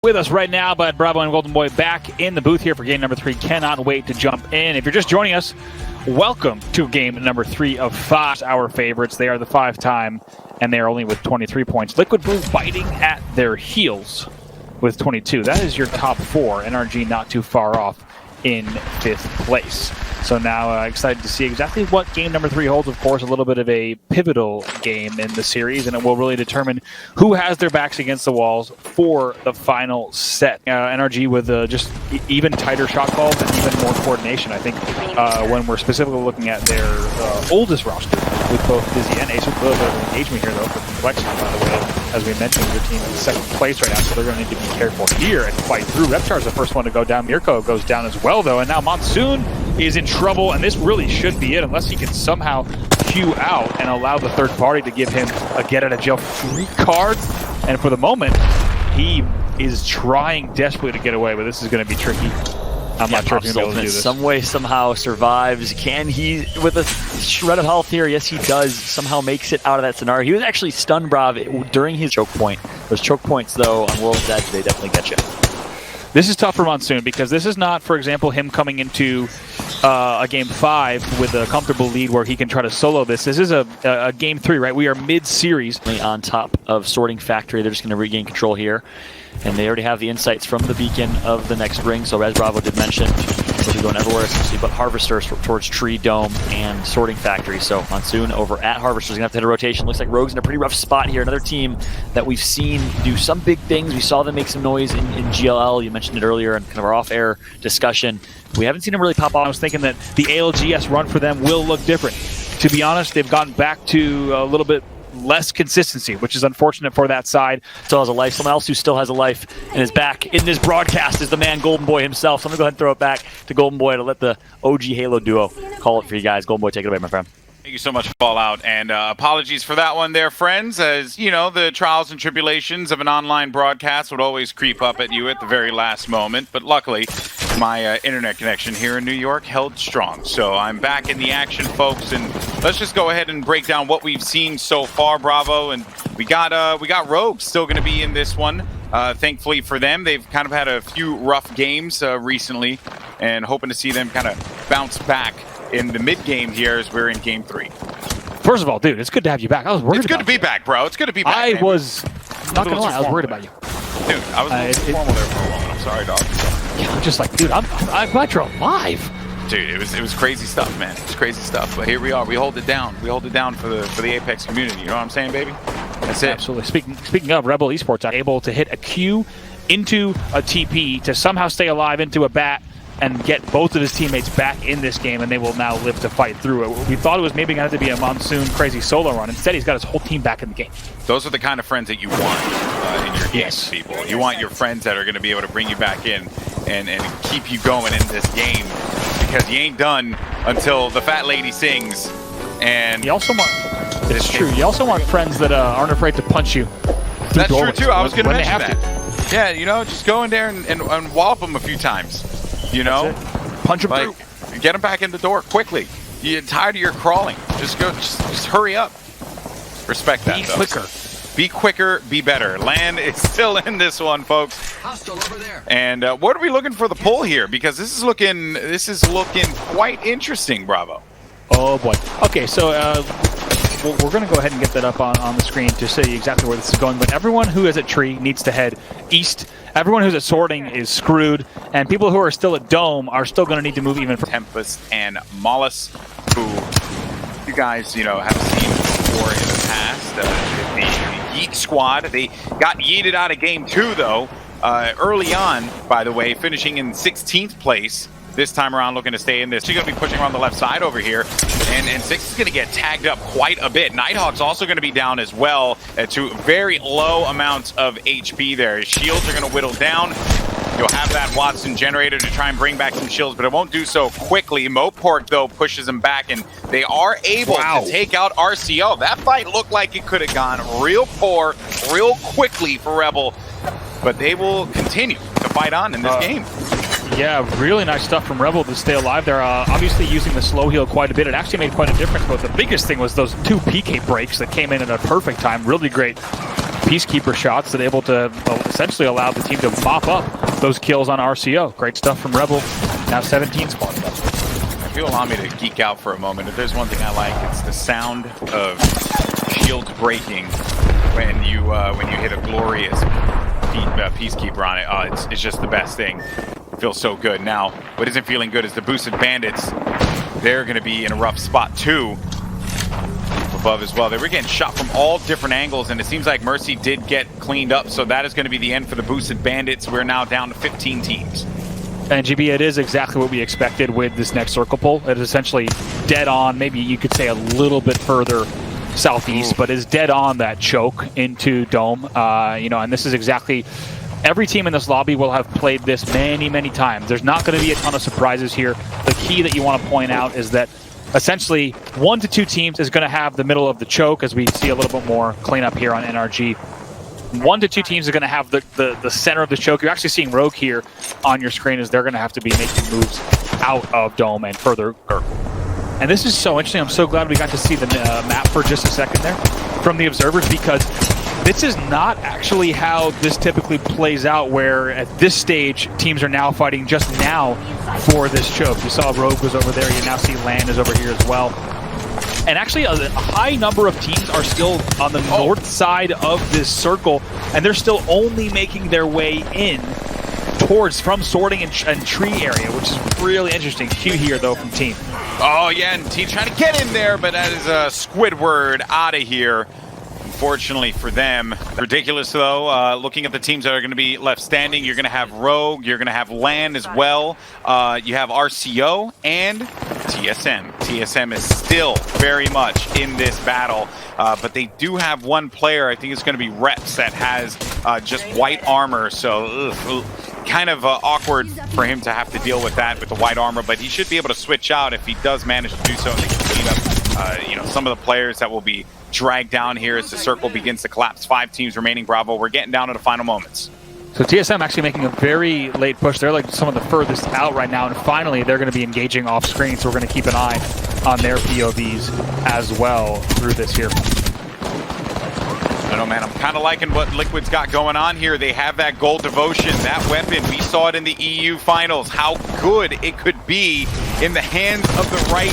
With us right now, but Bravo and Golden Boy back in the booth here for game number 3. Cannot wait to jump in. If you're just joining us, welcome to game number 3 of 5. Our favorites. They are the 5-time, and they are only with 23 points. Liquid Blue biting at their heels with 22. That is your top 4. NRG not too far off in 5th place. So now excited to see exactly what game number 3 holds. Of course, a little bit of a pivotal game in the series, and it will really determine who has their backs against the walls for the final set. NRG with just even tighter shot calls and even more coordination. I think when we're specifically looking at their oldest roster with both Dizzy and Ace, with a little bit of engagement here though for Complexity, by the way. As we mentioned, your team is in 2nd place right now, so they're going to need to be careful here and fight through. Reptar's the first one to go down. Mirko goes down as well though, and now Monsoon is in trouble, and this really should be it unless he can somehow queue out and allow the third party to give him a get-out-of-jail-free card. And for the moment, he is trying desperately to get away, but this is going to be tricky. I'm not sure if he's able to do this. Some way, somehow survives. Can he, with a shred of health here? Yes, he does. Somehow makes it out of that scenario. He was actually stunned, Brav, during his choke point. Those choke points, though, on World's Edge, they definitely get you. This is tough for Monsoon because this is not, for example, him coming into a game 5 with a comfortable lead where he can try to solo this. This is a game 3, right? We are mid-series. On top of Sorting Factory, they're just going to regain control here. And they already have the insights from the beacon of the next ring. So as Bravo did mention, they'll be going everywhere essentially but Harvesters towards Tree, Dome, and Sorting Factory. So Monsoon over at Harvesters is going to have to hit a rotation. Looks like Rogue's in a pretty rough spot here. Another team that we've seen do some big things. We saw them make some noise in GLL. You mentioned it earlier in kind of our off-air discussion. We haven't seen them really pop off. I was thinking that the ALGS run for them will look different. To be honest, they've gotten back to a little bit less consistency, which is unfortunate for that side. Still has a life. Someone else who still has a life and is back in this broadcast is the man Golden Boy himself. So I'm going to go ahead and throw it back to Golden Boy to let the OG Halo duo call it for you guys. Golden Boy, take it away, my friend. Thank you so much, Fallout, and apologies for that one there, friends. As you know, the trials and tribulations of an online broadcast would always creep up at you at the very last moment, but luckily my internet connection here in New York held strong. So I'm back in the action, folks, and let's just go ahead and break down what we've seen so far, Bravo. And we got ROG still going to be in this one. Thankfully for them, they've kind of had a few rough games recently, and hoping to see them kind of bounce back in the mid-game here as we're in game 3. First of all, dude, it's good to have you back. I was worried about you. It's good to be back, bro. It's good to be back, I was, not gonna lie, I was worried about you. Dude, I was a little formal there for a moment. I'm sorry, dog. Yeah, I'm just like, dude, I'm glad you're alive. Dude, it was crazy stuff, man. It was crazy stuff. But here we are. We hold it down. We hold it down for the Apex community. You know what I'm saying, baby? That's it. Absolutely. Speaking of, Rebel Esports able to hit a Q into a TP to somehow stay alive into a bat and get both of his teammates back in this game, and they will now live to fight through it. We thought it was maybe going to have to be a Monsoon crazy solo run. Instead, he's got his whole team back in the game. Those are the kind of friends that you want in your games, people. You want your friends that are going to be able to bring you back in and keep you going in this game, because you ain't done until the fat lady sings. And you also want, it's true, you also want friends that aren't afraid to punch you. That's true, too. I was going to mention that. Yeah, you know, just go in there and wallop them a few times. You know, punch him like, through. Get him back in the door quickly. You're tired of your crawling. Just hurry up. Respect that, though. Be quicker. Be quicker, be better. Land is still in this one, folks. Hostile over there. And what are we looking for the pull here? Because this is looking quite interesting, Bravo. Oh boy. Okay, so we're going to go ahead and get that up on the screen to show you exactly where this is going. But everyone who is at Tree needs to head east. Everyone who's at Sorting is screwed, and people who are still at Dome are still going to need to move even further. Tempest and Mollis, who you guys, you know, have seen before in the past. The Yeet squad, they got yeeted out of game 2, though, early on, by the way, finishing in 16th place. This time around, looking to stay in this. She's going to be pushing around the left side over here, and Six is going to get tagged up quite a bit. Nighthawk's also going to be down as well to very low amounts of HP there. His shields are going to whittle down. You'll have that Watson generator to try and bring back some shields, but it won't do so quickly. Mopork, though, pushes him back, and they are able to take out RCO. That fight looked like it could have gone real poor, real quickly for Rebel, but they will continue to fight on in this game. Yeah, really nice stuff from Rebel to stay alive. They're obviously using the slow heal quite a bit. It actually made quite a difference, but the biggest thing was those 2 PK breaks that came in at a perfect time. Really great Peacekeeper shots that are able to essentially allow the team to mop up those kills on RCO. Great stuff from Rebel. Now 17 spawned up. If you'll allow me to geek out for a moment, if there's one thing I like, it's the sound of shields breaking when you hit a glorious Peacekeeper on it. It's just the best thing. It feels so good. Now, what isn't feeling good is the boosted bandits. They're going to be in a rough spot too. Above as well. They were getting shot from all different angles, and it seems like Mercy did get cleaned up, so that is going to be the end for the boosted bandits. We're now down to 15 teams. And GB, it is exactly what we expected with this next circle pull. It is essentially dead on, maybe you could say a little bit further southeast, but is dead on that choke into Dome. And this is exactly, every team in this lobby will have played this many, many times. There's not going to be a ton of surprises here. The key that you want to point out is that essentially 1 to 2 teams is going to have the middle of the choke, as we see a little bit more cleanup here on NRG. 1 to 2 teams are going to have the center of the choke. You're actually seeing Rogue here on your screen, as they're going to have to be making moves out of Dome and further Gurgle. And this is so interesting. I'm so glad we got to see the map for just a second there from the observers, because this is not actually how this typically plays out, where at this stage teams are now fighting just now for this choke. You saw Rogue was over there. You now see Land is over here as well. And actually a high number of teams are still on the north side of this circle, and they're still only making their way in towards from sorting and tree area, which is really interesting. Q here though from Team. Oh yeah, and Team trying to get in there, but that is Squidward out of here. Unfortunately for them. Ridiculous though, looking at the teams that are going to be left standing, you're going to have Rogue, you're going to have Land as well, you have RCO and TSM. TSM is still very much in this battle, but they do have one player, I think it's going to be Reps, that has just white armor, so kind of awkward for him to have to deal with that with the white armor, but he should be able to switch out if he does manage to do so, and they can clean up some of the players that will be dragged down here as the circle begins to collapse. 5 teams remaining, Bravo. We're getting down to the final moments. So TSM actually making a very late push. They're like some of the furthest out right now, and finally they're going to be engaging off screen, so we're going to keep an eye on their POVs as well through this here. I don't know, man. I'm kind of liking what Liquid's got going on here. They have that gold devotion, that weapon. We saw it in the EU finals, how good it could be in the hands of the right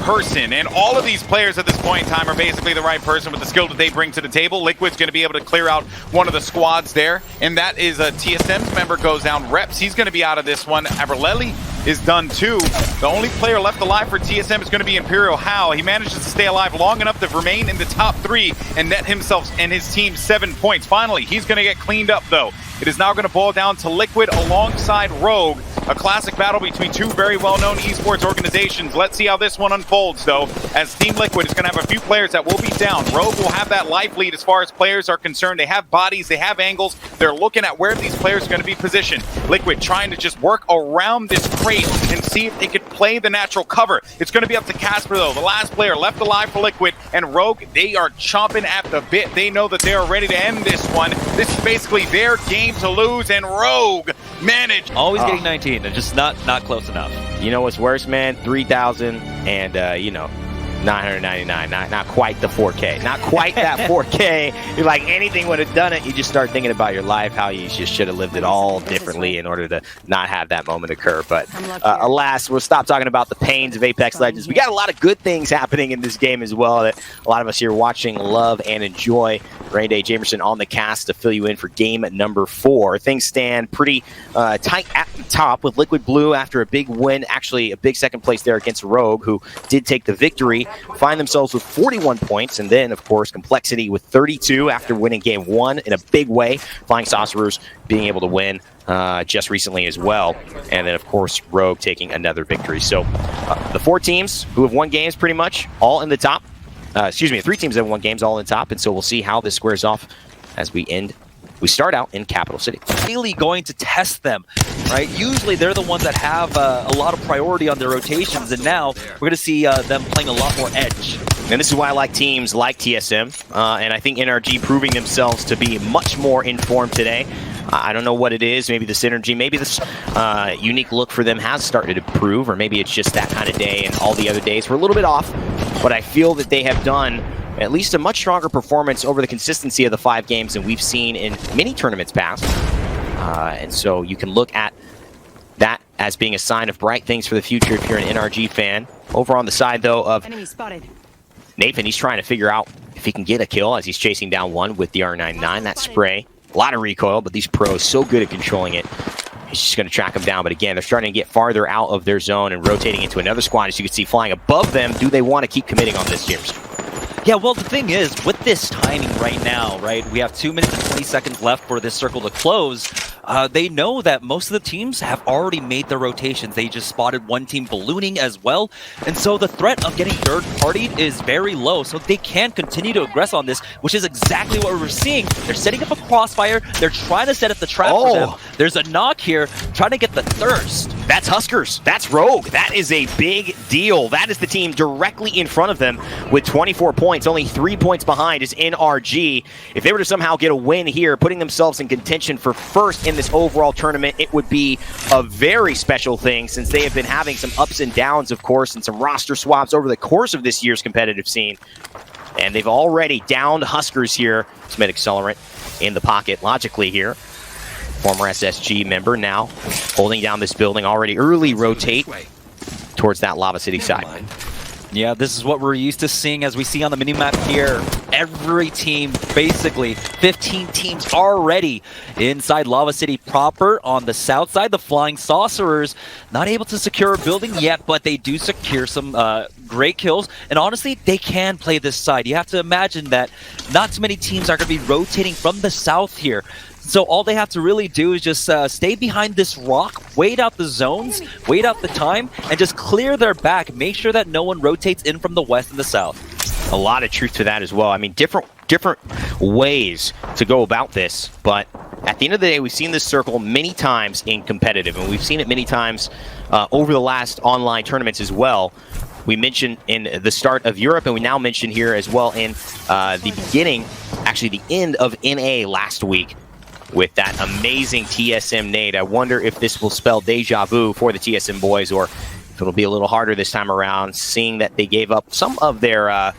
person, and all of these players at this point in time are basically the right person with the skill that they bring to the table. Liquid's going to be able to clear out one of the squads there, and that is a TSM's member goes down. Reps, he's going to be out of this one. Aberleli is done too. The only player left alive for TSM is going to be Imperial How. He manages to stay alive long enough to remain in the top 3 and net himself and his team 7 points. Finally, he's going to get cleaned up though. It is now going to boil down to Liquid alongside Rogue. A classic battle between 2 very well-known esports organizations. Let's see how this one unfolds, though, as Team Liquid is going to have a few players that will be down. Rogue will have that life lead as far as players are concerned. They have bodies, they have angles. They're looking at where these players are going to be positioned. Liquid trying to just work around this crate and see if they could play the natural cover. It's going to be up to Casper, though, the last player left alive for Liquid, and Rogue, they are chomping at the bit. They know that they are ready to end this one. This is basically their game to lose, and Rogue managed. Always getting 19. They're just not close enough. You know what's worse, man? 3,000 and 999. Not quite the 4K. Not quite that 4K. You're like, anything would have done it. You just start thinking about your life, how you just should have lived it all differently in order to not have that moment occur. But alas, we'll stop talking about the pains of Apex Legends. We got a lot of good things happening in this game as well that a lot of us here watching love and enjoy. Rainday Jamerson on the cast to fill you in for game number 4. Things stand pretty tight at the top with Liquid Blue after a big win, actually a big second place there against Rogue, who did take the victory, find themselves with 41 points, and then, of course, Complexity with 32 after winning game 1 in a big way. Flying Saucerorrs being able to win just recently as well. And then, of course, Rogue taking another victory. So the 4 teams who have won games pretty much all in the top. The 3 teams that have won games all in top, and so we'll see how this squares off as we start out in Capital City. Really going to test them, right? Usually they're the ones that have a lot of priority on their rotations, and now we're going to see them playing a lot more edge. And this is why I like teams like TSM, and I think NRG proving themselves to be much more informed today. I don't know what it is, maybe the synergy, maybe this unique look for them has started to prove, or maybe it's just that kind of day and all the other days were a little bit off. But I feel that they have done at least a much stronger performance over the consistency of the 5 games than we've seen in many tournaments past. And so you can look at that as being a sign of bright things for the future if you're an NRG fan. Over on the side, though, of Nathan, he's trying to figure out if he can get a kill as he's chasing down one with the R99. That spray, a lot of recoil, but these pros so good at controlling it. He's just going to track them down, but again, they're starting to get farther out of their zone and rotating into another squad, as you can see flying above them. Do they want to keep committing on this, James? Yeah, well, the thing is, with this timing right now, right, we have 2 minutes and 20 seconds left for this circle to close. They know that most of the teams have already made their rotations. They just spotted one team ballooning as well. And so the threat of getting third-partied is very low. So they can continue to aggress on this, which is exactly what we're seeing. They're setting up a crossfire. They're trying to set up the trap for them. There's a knock here, trying to get the thirst. That's Huskers. That's Rogue. That is a big deal. That is the team directly in front of them with 24 points. Only 3 points behind is NRG. If they were to somehow get a win here, putting themselves in contention for first in this overall tournament, it would be a very special thing, since they have been having some ups and downs, of course, and some roster swaps over the course of this year's competitive scene. And they've already downed Huskers here. Smith Accelerant in the pocket, logically here. Former SSG member now holding down this building, already early rotate towards that Lava City side. Yeah, this is what we're used to seeing, as we see on the minimap here. Every team, basically 15 teams already inside Lava City proper. On the south side, the Flying Saucerorrs not able to secure a building yet, but they do secure some great kills. And honestly, they can play this side. You have to imagine that not too many teams are going to be rotating from the south here. So all they have to really do is just stay behind this rock, wait out the zones, wait out the time, and just clear their back. Make sure that no one rotates in from the west and the south. A lot of truth to that as well. I mean, different ways to go about this, but at the end of the day, we've seen this circle many times in competitive, and we've seen it many times over the last online tournaments as well. We mentioned in the start of Europe, and we now mention here as well in the beginning, actually the end of NA last week, with that amazing TSM nade. I wonder if this will spell deja vu for the TSM boys, or if it'll be a little harder this time around, seeing that they gave up some of their, I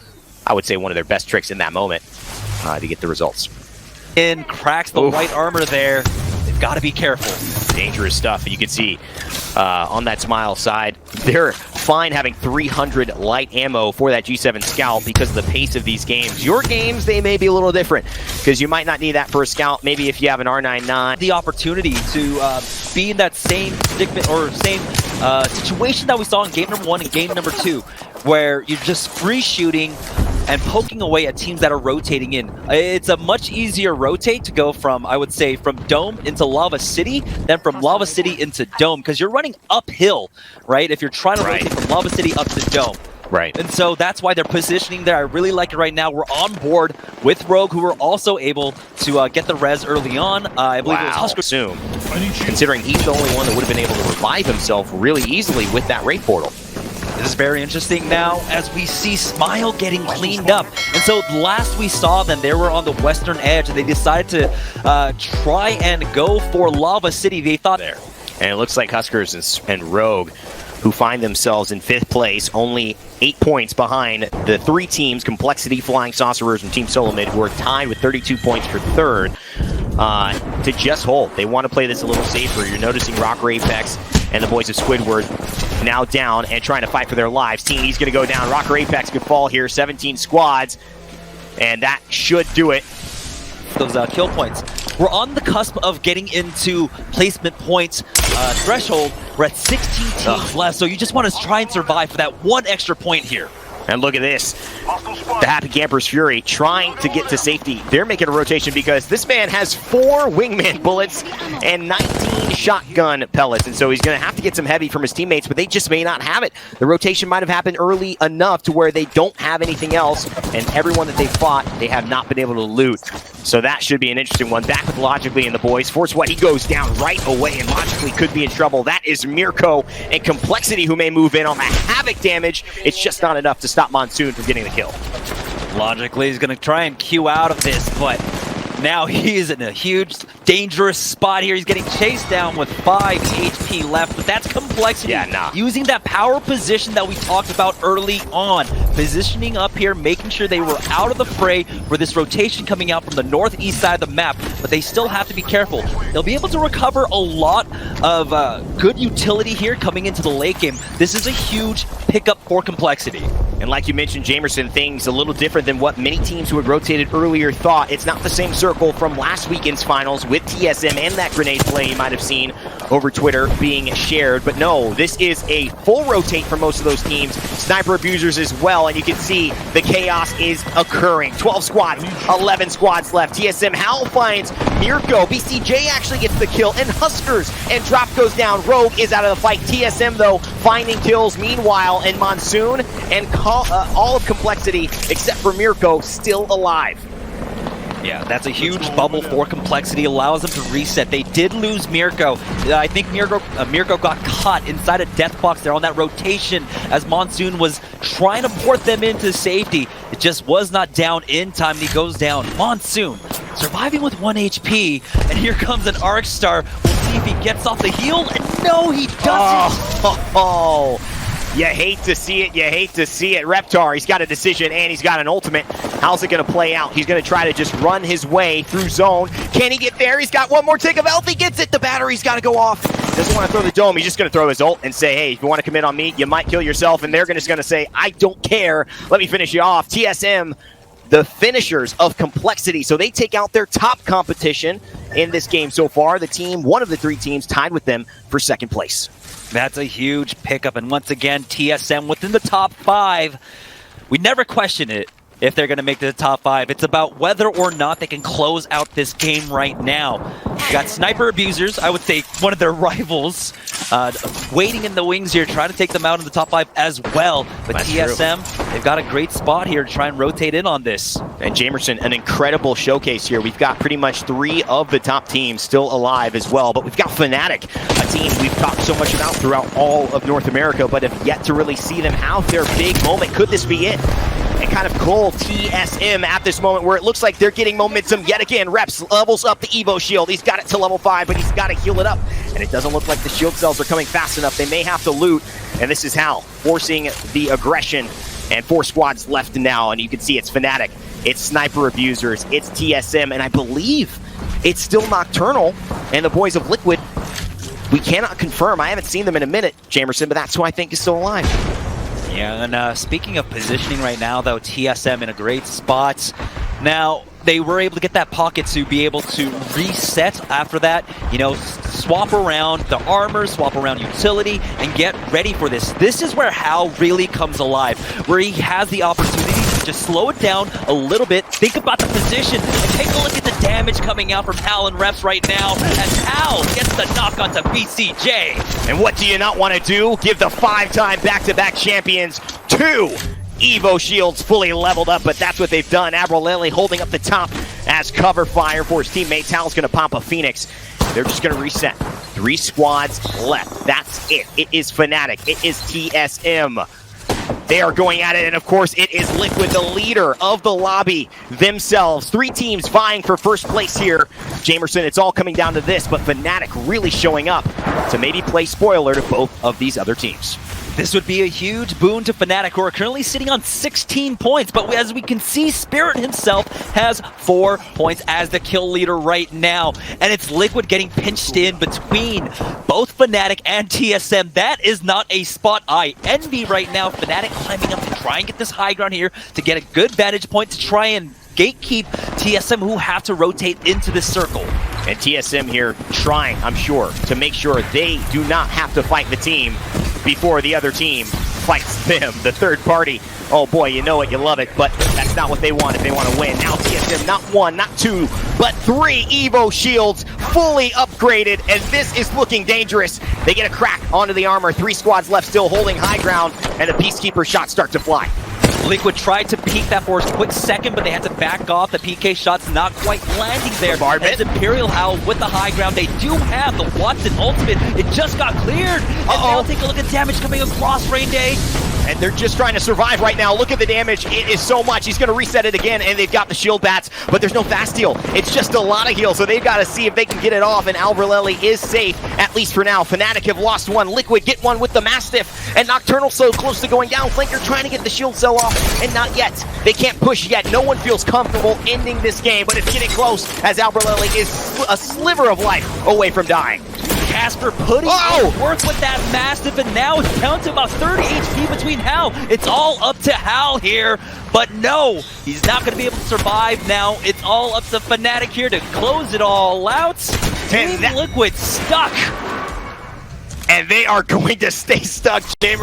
would say, one of their best tricks in that moment to get the results. And cracks the white armor there. They've got to be careful. Dangerous stuff. You can see on that Smile side, they're fine having 300 light ammo for that G7 Scout because of the pace of these games. Your games, they may be a little different, because you might not need that for a Scout. Maybe if you have an R99. The opportunity to be in that same predicament or same situation that we saw in game number 1 and game number 2, where you're just free shooting and poking away at teams that are rotating in. It's a much easier rotate to go from, I would say, from Dome into Lava City than from Lava City into Dome, because you're running uphill, right? If you're trying to rotate from Lava City up to Dome. Right. And so that's why they're positioning there. I really like it right now. We're on board with Rogue, who were also able to get the res early on. I believe it was Husker. Soon, considering he's the only one that would have been able to revive himself really easily with that raid portal. This is very interesting now as we see Smile getting cleaned up. And so last we saw them, they were on the western edge, and they decided to try and go for Lava City. They thought there. And it looks like Huskers and Rogue, who find themselves in 5th place, only 8 points behind the 3 teams, Complexity, Flying Saucerorrs, and Team SoloMid, who are tied with 32 points for 3rd, to just hold. They want to play this a little safer. You're noticing Rocker Apex and the boys of Squidward now down and trying to fight for their lives. Seeing he's going to go down. Rocker Apex could fall here. 17 squads, and that should do it. Those kill points. We're on the cusp of getting into placement points threshold. We're at 16 teams left, so you just want to try and survive for that one extra point here. And look at this. The Happy Campers Fury trying to get to safety. They're making a rotation because this man has 4 wingman bullets and 19 shotgun pellets. And so he's going to have to get some heavy from his teammates, but they just may not have it. The rotation might have happened early enough to where they don't have anything else. And everyone that they fought, they have not been able to loot. So that should be an interesting one. Back with Logically and the boys. Force What, he goes down right away, and Logically could be in trouble. That is Mirko and Complexity who may move in on the Havoc damage. It's just not enough to stop Monsoon from getting the kill. Logically, he's going to try and queue out of this, but Now he is in a huge, dangerous spot here. He's getting chased down with 5 HP left, but that's complexity. Yeah, nah. Using that power position that we talked about early on. Positioning up here, making sure they were out of the fray for this rotation coming out from the northeast side of the map, but they still have to be careful. They'll be able to recover a lot of good utility here coming into the late game. This is a huge pickup for complexity. And like you mentioned, Jamerson, things a little different than what many teams who had rotated earlier thought. It's not the same circle from last weekend's finals with TSM and that grenade play you might have seen over Twitter being shared. But no, this is a full rotate for most of those teams. Sniper abusers as well, and you can see the chaos is occurring. 12 squads, 11 squads left. TSM, Hal finds Mirko. BCJ actually gets the kill, and Huskers, and Drop goes down. Rogue is out of the fight. TSM, though, finding kills. Meanwhile, and Monsoon and all of Complexity, except for Mirko, still alive. Yeah, that's a huge bubble for Complexity, allows them to reset. They did lose Mirko. I think Mirko got caught inside a death box there on that rotation as Monsoon was trying to port them into safety. It just was not down in time, and he goes down. Monsoon surviving with 1 HP, and here comes an Arc Star. We'll see if he gets off the heel, and no, he doesn't. Oh. You hate to see it, you hate to see it. Reptar, he's got a decision and he's got an ultimate. How's it gonna play out? He's gonna try to just run his way through zone. Can he get there? He's got one more tick of health, he gets it. The battery's gotta go off. Doesn't wanna throw the dome, he's just gonna throw his ult and say, hey, if you wanna commit on me, you might kill yourself. And they're just gonna say, I don't care, let me finish you off. TSM, the finishers of Complexity. So they take out their top competition in this game so far. The team, one of the 3 teams tied with them for second place. That's a huge pickup, and once again, TSM within the top 5. We never question it if they're going to make the top 5. It's about whether or not they can close out this game right now. You got Sniper Abusers, I would say one of their rivals, waiting in the wings here, trying to take them out in the top 5 as well. But That's TSM, they've got a great spot here to try and rotate in on this. And Jamerson, an incredible showcase here. We've got pretty much 3 of the top teams still alive as well. But we've got Fnatic, a team we've talked so much about throughout all of North America, but have yet to really see them have their big moment. Could this be it? And kind of cool TSM at this moment where it looks like they're getting momentum yet again. Reps levels up the Evo shield. He's got it to level 5, but he's got to heal it up. And it doesn't look like the shield cells are coming fast enough. They may have to loot. And this is Hal forcing the aggression. And 4 squads left now. And you can see it's Fnatic, it's Sniper Abusers, it's TSM, and I believe it's still Nocturnal and the boys of Liquid. We cannot confirm. I haven't seen them in a minute, Jamerson, but that's who I think is still alive. Yeah, and speaking of positioning right now, though, TSM in a great spot. Now, they were able to get that pocket to be able to reset after that, you know, swap around the armor, swap around utility, and get ready for this. This is where Hal really comes alive, where he has the opportunity to just slow it down a little bit, think about the position, and take a look at the damage coming out from Hal and Reps right now, as Hal gets the knock onto BCJ. And what do you not want to do? Give the 5-time back-to-back champions 2 Evo shields fully leveled up, but that's what they've done. Abraleli holding up the top as cover fire for his teammates. Hal's going to pop a Phoenix. They're just going to reset. 3 squads left. That's it. It is Fnatic. It is TSM. They are going at it, and of course, it is Liquid, the leader of the lobby themselves. 3 teams vying for first place here. Jamerson, it's all coming down to this, but Fnatic really showing up to maybe play spoiler to both of these other teams. This would be a huge boon to Fnatic, who are currently sitting on 16 points. But as we can see, Spirit himself has 4 points as the kill leader right now. And it's Liquid getting pinched in between both Fnatic and TSM. That is not a spot I envy right now. Fnatic climbing up to try and get this high ground here to get a good vantage point to try and gatekeep TSM, who have to rotate into this circle. And TSM here trying, I'm sure, to make sure they do not have to fight the team before the other team fights them, the third party. Oh boy, you know it, you love it, but that's not what they want if they want to win. Now TSM, not 1, not 2, but 3 Evo shields fully upgraded, and this is looking dangerous. They get a crack onto the armor. 3 squads left still holding high ground, and the Peacekeeper shots start to fly. Liquid tried to peek that for a quick second, but they had to back off. The PK shot's not quite landing there. As Imperial Howl with the high ground, they do have the Watson ultimate. It just got cleared. And now take a look at damage coming across Rain Day. And they're just trying to survive right now. Look at the damage. It is so much. He's going to reset it again, and they've got the shield bats, but there's no fast heal. It's just a lot of heal, so they've got to see if they can get it off, and Alvarelli is safe, at least for now. Fnatic have lost one. Liquid get one with the Mastiff, and Nocturnal so close to going down. Flanker trying to get the shield cell off, and not yet. They can't push yet. No one feels comfortable ending this game, but it's getting close as Alvarelli is a sliver of life away from dying. Casper putting in work with that Mastiff, and now it's down to about 30 HP between Hal. It's all up to Hal here, but no, he's not going to be able to survive now. It's all up to Fnatic here to close it all out. Team Liquid stuck. And they are going to stay stuck, Jamer.